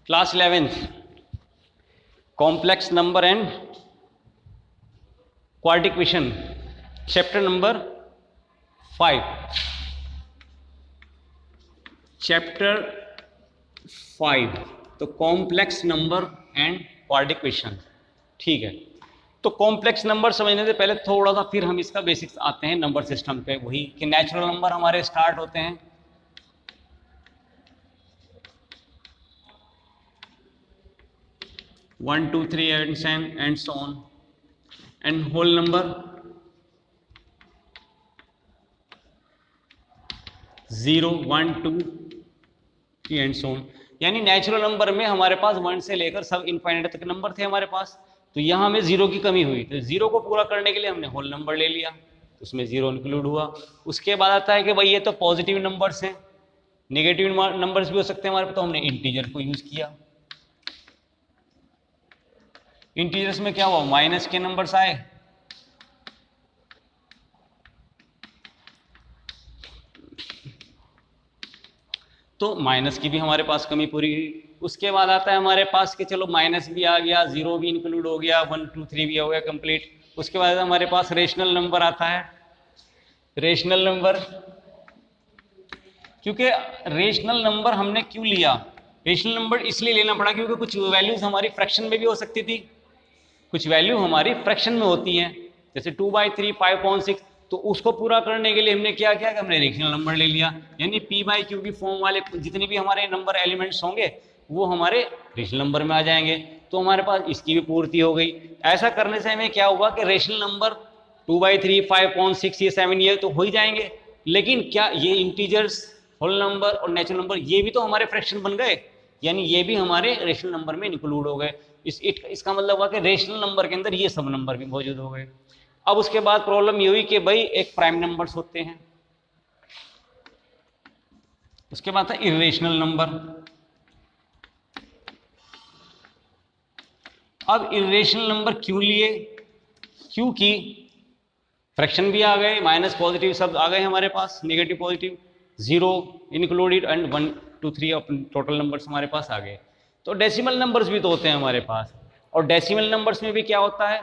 Class 11th complex number and quadratic equation chapter number 5 chapter 5 तो complex number and quadratic equation. ठीक है, तो complex number समझने से पहले थोड़ा सा फिर हम इसका बेसिक्स आते हैं नंबर सिस्टम पे। वही कि नेचुरल नंबर हमारे स्टार्ट होते हैं 1 2 3 and so on, and whole number 0 1 2 3 and so on. यानी नेचुरल नंबर में हमारे पास 1 से लेकर सब इनफाइनाइट तक नंबर थे हमारे पास। तो यहाँ हमें 0 की कमी हुई, तो 0 को पूरा करने के लिए हमने होल नंबर ले लिया, तो उसमें 0 इंक्लूड हुआ। उसके बाद आता है कि भाई ये तो पॉजिटिव नंबर्स हैं, नेगेटिव नंबर्स भी हो सकते हैं हमारे पास, तो हमने इंटीजर को यूज किया। इंटीजर्स में क्या हुआ, माइनस के नंबर्स आए, तो माइनस की भी हमारे पास कमी पूरी हुई। उसके बाद आता है हमारे पास कि चलो माइनस भी आ गया, 0 भी इंक्लूड हो गया, 1 2 3 भी हो गया कंप्लीट। उसके बाद हमारे पास रेशनल नंबर आता है। रेशनल नंबर, क्योंकि रेशनल नंबर हमने क्यों लिया, रेशनल नंबर इसलिए लेना पड़ा क्योंकि कुछ वैल्यूज हमारी फ्रैक्शन में भी हो सकती थी, कुछ वैल्यू हमारी फ्रैक्शन में होती हैं, जैसे 2/3 5/6। तो उसको पूरा करने के लिए हमने क्या किया कि हमने रेशनल नंबर ले लिया। यानी p/q की फॉर्म वाले जितने भी हमारे नंबर एलिमेंट्स होंगे वो हमारे रेशनल नंबर में आ जाएंगे, तो हमारे पास इसकी भी पूर्ति हो गई। ऐसा करने से हमें क्या हुआ कि रेशनल नंबर 2/3 5/6 ये 7 ये तो हो ही जाएंगे, लेकिन क्या ये इंटीजर्स होल नंबर और नेचुरल नंबर ये भी तो हमारे फ्रैक्शन बन गए, यानी ये भी हमारे रेशनल नंबर में इंक्लूड हो गए। इसका मतलब हुआ कि रेशनल नंबर के अंदर ये सब नंबर भी मौजूद हो गए। अब उसके बाद प्रॉब्लम ये हुई कि भाई एक प्राइम नंबर्स होते हैं, उसके बाद था इर्रेशनल नंबर। अब इर्रेशनल नंबर क्यों लिए, क्योंकि फ्रैक्शन भी आ गए, माइनस पॉजिटिव सब आ गए हमारे पास, negative positive 0 included and 1 2 3 total numbers हमारे पास आ गए। तो डेसिमल नंबर्स भी तो होते हैं हमारे पास, और डेसिमल नंबर्स में भी क्या होता है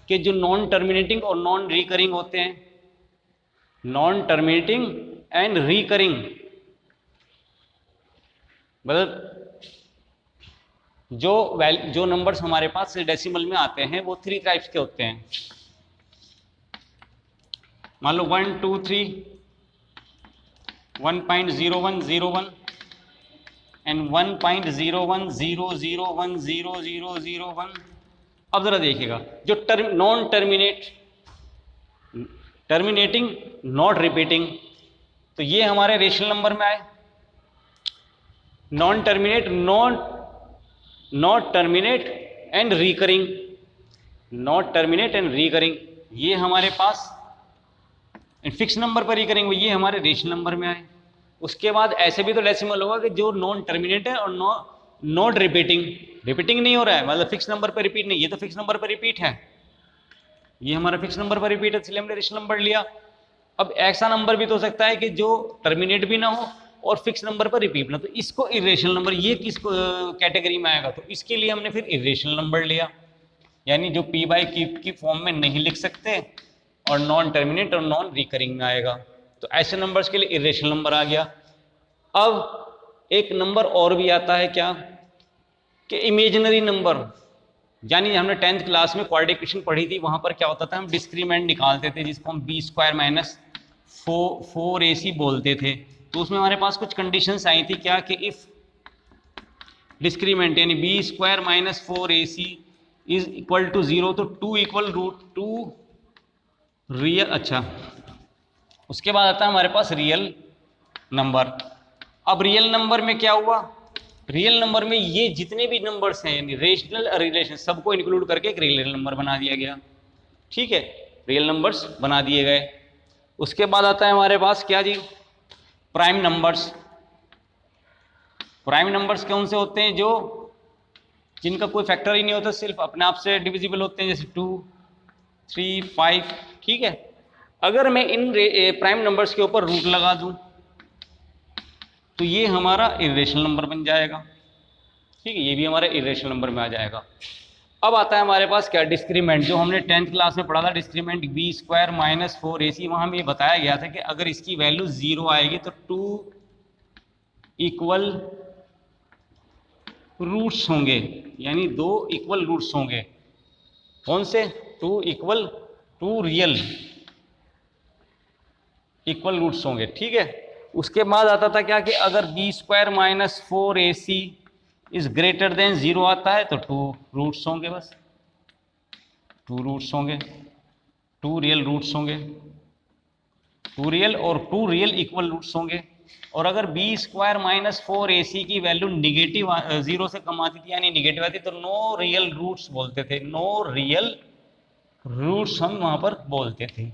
कि जो नॉन टर्मिनेटिंग और नॉन रिकरिंग होते हैं, नॉन टर्मिनेटिंग एंड रिकरिंग, मतलब जो नंबर्स हमारे पास डेसिमल में आते हैं वो 3 टाइप्स के होते हैं। मान लो 1 2 3 1.0101 एंड 1.0100100001। अब जरा देखिएगा, जो नॉन टर्मिनेटिंग नॉट रिपीटिंग, तो ये हमारे रेशनल नंबर में आए। Non terminate not terminate and recurring, not terminate and recurring ये हमारे पास फिक्स नंबर पर रिकरिंग, ये हमारे रेशनल नंबर में आए। उसके बाद ऐसे भी तो डेसिमल होगा कि जो नॉन टर्मिनेट है और नॉट रिपीटिंग नहीं हो रहा है, मतलब फिक्स नंबर पर रिपीट नहीं, ये तो फिक्स नंबर पर रिपीट है, ये हमारा फिक्स नंबर पर रिपीट है, इसलिए हमने रेशनल नंबर लिया। अब ऐसा नंबर भी तो हो सकता है कि जो टर्मिनेट भी ना हो और फिक्स नंबर पर रिपीट ना, तो इसको इरेशनल नंबर, ये किस कैटेगरी में आएगा, तो इसके लिए हमने फिर इरेशनल नंबर लिया, यानी जो p/q की फॉर्म में नहीं लिख सकते और नॉन टर्मिनेट और नॉन रिकरिंग में आएगा, तो ऐसे नंबर्स के लिए इरेशनल नंबर आ गया। अब एक नंबर और भी आता है क्या कि इमेजिनरी नंबर, यानी हमने 10th क्लास में क्वाड्रेटिक इक्वेशन पढ़ी थी, वहां पर क्या होता था, हम डिस्क्रीमेंट निकालते थे जिसको हम b² - 4ac बोलते थे। तो उसमें हमारे पास कुछ कंडीशंस आई थी क्या कि इफ डिस्क्रीमेंट यानी b² - 4ac is equal to 0, तो 2 = √2 रियल। अच्छा, उसके बाद आता है हमारे पास रियल नंबर। अब रियल नंबर में क्या हुआ, रियल नंबर में ये जितने भी नंबर्स हैं यानी रेशनल और रिलेशन सबको इंक्लूड करके एक रियल नंबर बना दिया गया। ठीक है, रियल नंबर्स बना दिए गए। उसके बाद आता है हमारे पास क्या जी, प्राइम नंबर्स। प्राइम नंबर्स कौन से होते हैं, जो जिनका कोई फैक्टर ही नहीं होता, सिर्फ अपने आप से डिविजिबल होते हैं, जैसे 2 3 5। ठीक है, अगर मैं इन प्राइम नंबर्स के ऊपर रूट लगा दूं तो ये हमारा इरेशनल नंबर बन जाएगा। ठीक है, ये भी हमारे इरेशनल नंबर में आ जाएगा। अब आता है हमारे पास क्या, डिस्क्रीमेंट, जो हमने 10th क्लास में पढ़ा था, discriminant B square minus 4ac। वहां हमें ये बताया गया था कि अगर इसकी वैल्यू 0 आएगी तो 2 इक्वल रूट्स होंगे, यानी 2 इक्वल रूट्स होंगे। कौन से? 2 इक्वल, 2 रियल इक्वल रूट्स होंगे। ठीक है, उसके बाद आता था क्या कि अगर B square minus 4ac is greater than 0 आता है तो 2 रूट्स होंगे, बस 2 रूट्स होंगे, 2 रियल रूट्स होंगे, 2 रियल और 2 रियल इक्वल रूट्स होंगे। और अगर बी स्क्वायर माइनस 4ac की वैल्यू निगेटिव 0 से कम आती थी, यानी निगेटिव आती, तो नो रियल रूट्स बोलते थे, नो रियल रूट्स हम वहां पर बोलते थे।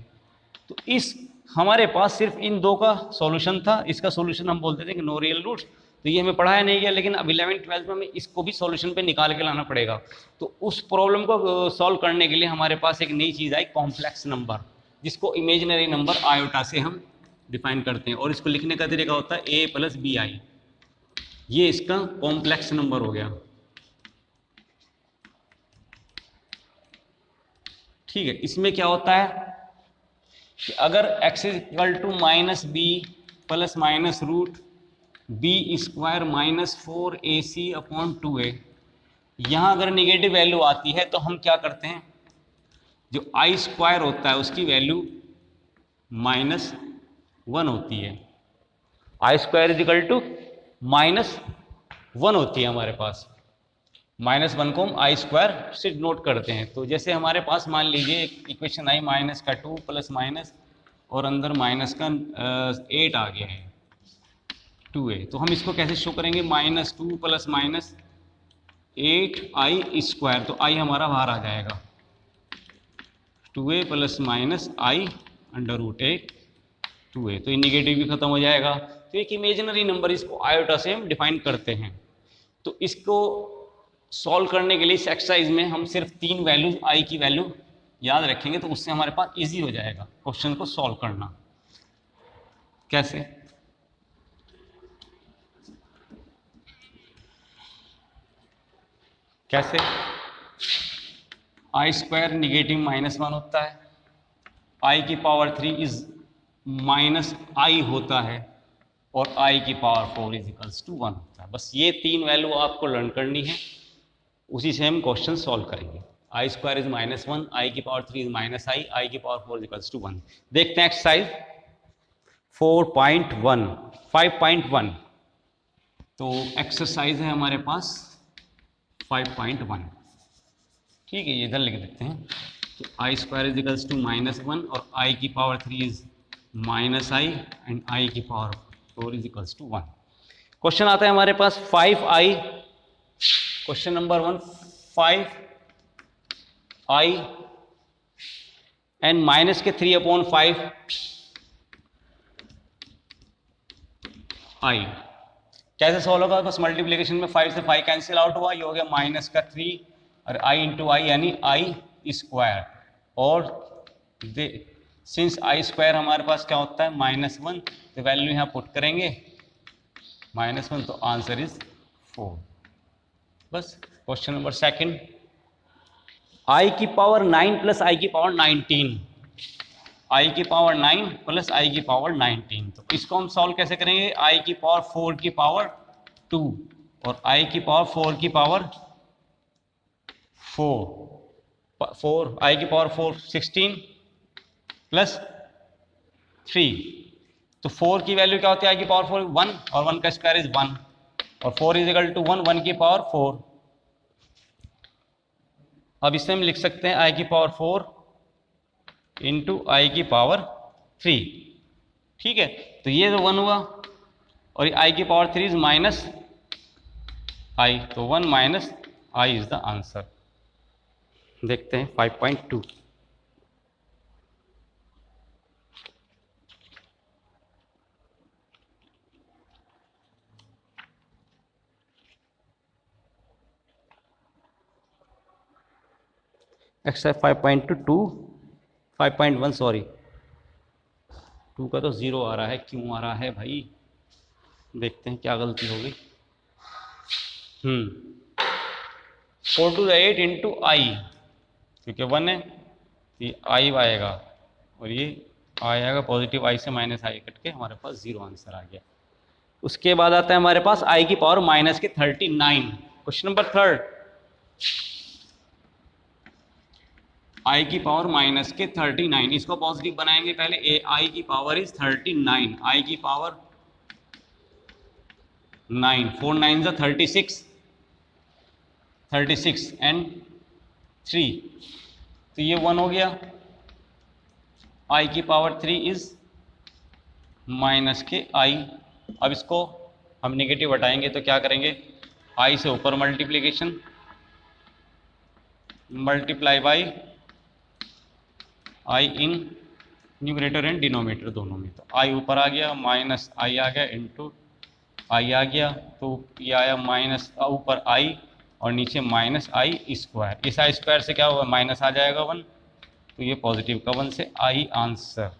तो इस हमारे पास सिर्फ इन दो का सॉल्यूशन था, इसका सॉल्यूशन हम बोलते थे कि नो रियल रूट्स। तो ये हमें पढ़ाया नहीं गया, लेकिन अब 11th-12th में हमें इसको भी सॉल्यूशन पे निकाल के लाना पड़ेगा। तो उस प्रॉब्लम को सॉल्व करने के लिए हमारे पास एक नई चीज़ आई, कॉम्प्लेक्स नंबर, जिसको इमेजिनरी नंबर आयोटा से हम डिफाइन करते हैं। और इसको लिखने का तरीका होता है a + bi। ये इसका कॉम्प्लेक्स नंबर हो गया। ठीक है, इसमें क्या होता है कि अगर x = -b plus minus root B square minus 4ac/2a, यहाँ अगर निगेटिव वैल्यू आती है तो हम क्या करते हैं, जो आई स्क्वायर होता है उसकी वैल्यू -1 होती है। आई स्क्वायर = -1 होती है हमारे पास। -1 को हम आई स्क्वायर से नोट करते हैं। तो जैसे हमारे पास मान लीजिए एक इक्वेशन आई -2 प्लस माइनस और अंदर माइनस का 8 आ गया है 2a, तो हम इसको कैसे शो करेंगे, -2 प्लस माइनस 8i स्क्वायर, तो i हमारा बाहर आ जाएगा, 2a plus minus i/8 2a, तो ये निगेटिव भी खत्म हो जाएगा। तो एक इमेजिनरी नंबर, इसको आयोटा से हम डिफाइन करते हैं। तो इसको सॉल्व करने के लिए इस एक्सरसाइज में हम सिर्फ 3 वैल्यू i की वैल्यू याद रखेंगे, तो उससे हमारे पास इजी हो जाएगा क्वेश्चन को सॉल्व करना। कैसे? कैसे? आई स्क्वायर निगेटिव -1 होता है, i की पावर 3 इज -i होता है, और i की पावर 4 = 1 होता है। बस ये 3 वैल्यू आपको लर्न करनी है, उसी से हम क्वेश्चन सॉल्व करेंगे। आई स्क्वायर इज -1, i की पावर 3 इज -i, i की पावर 4 = 1। देखते हैं एक्सरसाइज 4.1 5.1। तो एक्सरसाइज है हमारे पास 5.1। ठीक है, ये इधर लिख देते हैं। तो आई स्क्वायर = -1 और i की power 3 is -i and i की पावर 4 = 1। क्वेश्चन आता है हमारे पास 5i, question number 1, 5i and minus के 3/5 i। कैसे सॉल्व होगा, बस मल्टीप्लीकेशन में 5 से 5 कैंसिल आउट हुआ, ये हो गया -3 और i × i यानी i स्क्वायर। और सिंस i स्क्वायर हमारे पास क्या होता है -1, तो वैल्यू यहाँ पुट करेंगे -1, तो आंसर इज 4। बस। क्वेश्चन नंबर 2, i की पावर 9 प्लस i की पावर 19, i की पावर 9 प्लस i की पावर 19। तो इसको हम सॉल्व कैसे करेंगे, i की पावर 4 की पावर 2 और i की पावर 4 की पावर 4 i की पावर 4 16 प्लस 3। तो 4 की वैल्यू क्या होती है, i की पावर 4 1 और 1 का स्क्वायर इज 1 और 4 = 1, 1 की पावर 4। अब इससे हम लिख सकते हैं i की पावर 4 इंटू i की पावर 3। ठीक है, तो ये तो 1 हुआ और i की पावर 3 इज -i, तो 1 - i इज द आंसर। देखते हैं 5.2। एक्सरसाइज 5.2 5.1 सॉरी, 2 का तो 0 आ रहा है, क्यों आ रहा है भाई, देखते हैं क्या गलती हो गई। 4 to the 8 इंटू आई, क्योंकि 1 है तो ये आई आएगा और ये आएगा पॉजिटिव आई से माइनस आई कट के हमारे पास 0 आंसर आ गया। उसके बाद आता है हमारे पास आई की पावर माइनस के 39। क्वेश्चन नंबर 3, आई की पावर माइनस के 39, इसको पॉजिटिव बनाएंगे पहले। ए आई की पावर इज 39, आई की पावर 9, 4 9 जा 36, 36 एंड 3, तो ये 1 हो गया। आई की पावर 3 इज माइनस के आई। अब इसको हम नेगेटिव हटाएंगे तो क्या करेंगे, आई से ऊपर multiplication, multiply by I in numerator and denominator दोनों में, तो आई ऊपर आ गया, माइनस आई आ गया, इंटू आई आ गया, तो ये आया माइनस ऊपर आई और नीचे माइनस आई स्क्वायर। इस आई स्क्वायर से क्या होगा, माइनस आ जाएगा 1, तो ये पॉजिटिव का 1 से आई आंसर।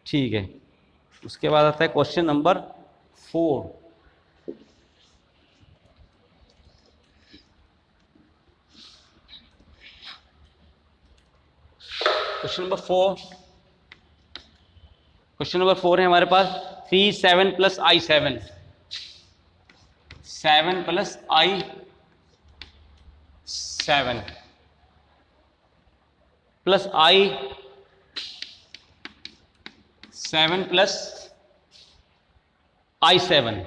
ठीक है, उसके बाद आता है क्वेश्चन नंबर 4। क्वेश्चन नंबर 4 है हमारे पास 3 7 प्लस आई 7, 7 प्लस आई 7 प्लस आई 7 प्लस आई 7,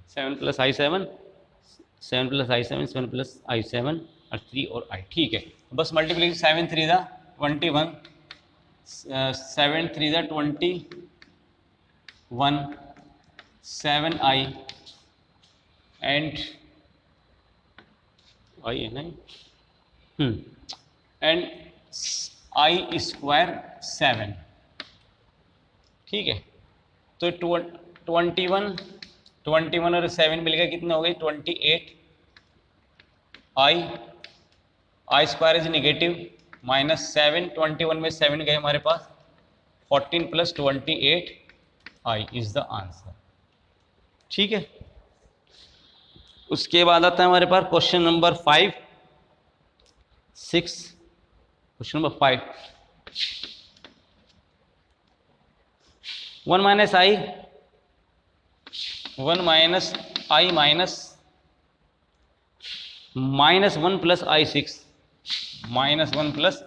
7 प्लस आई 7, 7 प्लस आई 7, 7 प्लस आई 7 और 3 और आई। ठीक है, बस मल्टीप्लीकेशन 7 3 दा 21, 7 3 दा 21, 7 आई एंड आई है नहीं, एंड आई स्क्वायर 7। ठीक है, तो 21 और 7 मिलकर कितने हो गए, 28 I square is negative minus 7, 21 में 7 गए हमारे पास, 14 plus 28 I is the answer. ठीक है, उसके बाद आता है हमारे पास question number 5 6। Question number 5, 1 minus I 1 minus I minus 1 plus I 6, minus 1 plus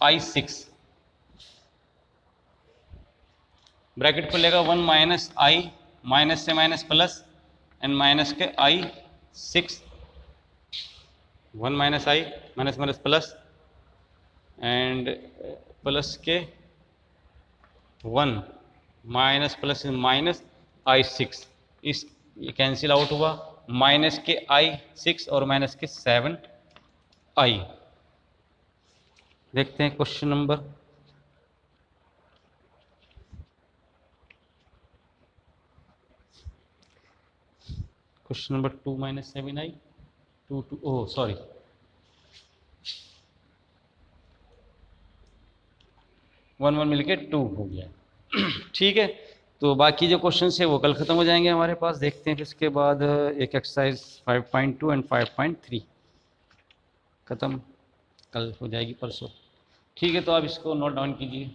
I 6, bracket खुलेगा 1 माइनस आई, माइनस से माइनस प्लस एंड माइनस के I 6, 1 minus I minus minus plus and plus के 1 माइनस प्लस माइनस आई 6, इस ये cancel out हुआ, minus के I 6 और minus के 7 आई। देखते हैं question number question number 2 minus 7 आई 2 ओह सॉरी 1 1 मिलके 2 हो गया। ठीक है, तो बाकी जो क्वेश्चन है वो कल ख़त्म हो जाएंगे हमारे पास। देखते हैं फिर इसके बाद एक एक्सरसाइज 5.2 एंड 5.3 ख़त्म कल हो जाएगी परसों। ठीक है, तो आप इसको नोट डाउन कीजिए।